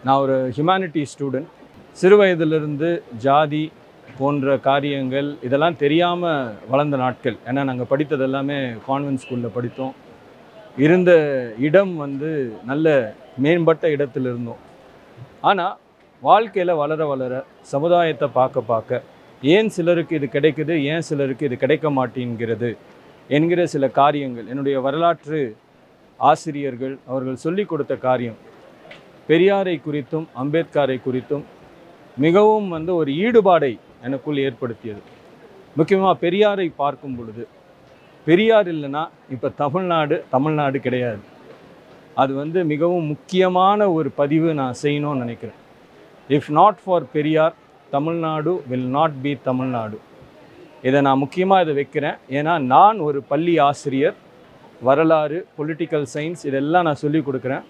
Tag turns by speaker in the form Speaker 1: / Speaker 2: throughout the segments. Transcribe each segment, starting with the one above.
Speaker 1: நான் ஒரு humanity student. சிறு வயதிலிருந்து ஜாதி போன்ற காரியங்கள் இதெல்லாம் தெரியாமல் வளர்ந்த நாட்கள். ஏன்னா நாங்கள் படித்தது எல்லாமே கான்வென்ட் ஸ்கூலில் படித்தோம். இருந்த இடம் நல்ல மேம்பட்ட இடத்தில் இருந்தோம். ஆனால் வாழ்க்கையில் வளர வளர சமுதாயத்தை பார்க்க பார்க்க ஏன் சிலருக்கு இது கிடைக்குது, ஏன் சிலருக்கு இது கிடைக்க மாட்டேங்கிறது என்கிற சில காரியங்கள் என்னுடைய வரலாற்று ஆசிரியர்கள் அவர்கள் சொல்லிக் கொடுத்த காரியம் பெரியாரை குறித்தும் அம்பேத்கரை குறித்தும் மிகவும் ஒரு ஈடுபாடை எனக்குள் ஏற்படுத்தியது. முக்கியமாக பெரியாரை பார்க்கும் பொழுது, பெரியார் இல்லைன்னா இப்போ தமிழ்நாடு கிடையாது. அது மிகவும் முக்கியமான ஒரு பதிவு நான் செய்யணும்னு நினைக்கிறேன். If not for Periyar, Tamil Nadu will not be Tamil Nadu. இதை நான் முக்கியமாக இதை வைக்கிறேன். ஏன்னா நான் ஒரு பள்ளி ஆசிரியர். வரலாறு, பொலிட்டிக்கல் சயின்ஸ் இதெல்லாம் நான் சொல்லிக் கொடுக்குறேன்.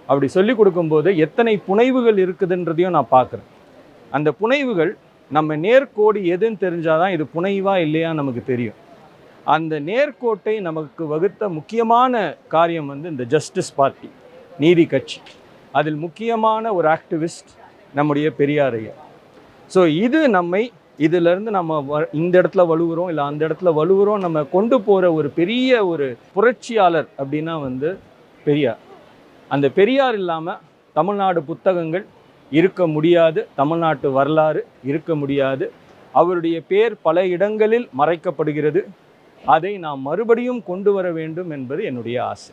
Speaker 1: அப்படி சொல்லிக் கொடுக்கும்போது எத்தனை புனைவுகள் இருக்குதுன்றதையும் நான் பார்க்குறேன். அந்த புனைவுகள் நம்ம நேர்கோடு எதுன்னு தெரிஞ்சால் தான் இது புனைவா இல்லையா நமக்கு தெரியும். அந்த நேர்கோட்டை நமக்கு வகுத்த முக்கியமான காரியம் இந்த ஜஸ்டிஸ் பார்ட்டி, நீதி கட்சி. அதில் முக்கியமான ஒரு ஆக்டிவிஸ்ட் நம்முடைய பெரியார் ஐயா. ஸோ இது இதிலிருந்து நம்ம இந்த இடத்துல வலுவுறோம் இல்லை அந்த இடத்துல வலுவுறோம் நம்ம கொண்டு போகிற ஒரு பெரிய ஒரு புரட்சியாளர் அப்படின்னா பெரியார். அந்த பெரியார் இல்லாமல் தமிழ்நாடு புத்தகங்கள் இருக்க முடியாது, தமிழ்நாட்டு வரலாறு இருக்க முடியாது. அவருடைய பேர் பல இடங்களில் மறைக்கப்படுகிறது. அதை நாம் மறுபடியும் கொண்டு வர வேண்டும் என்பது என்னுடைய ஆசை.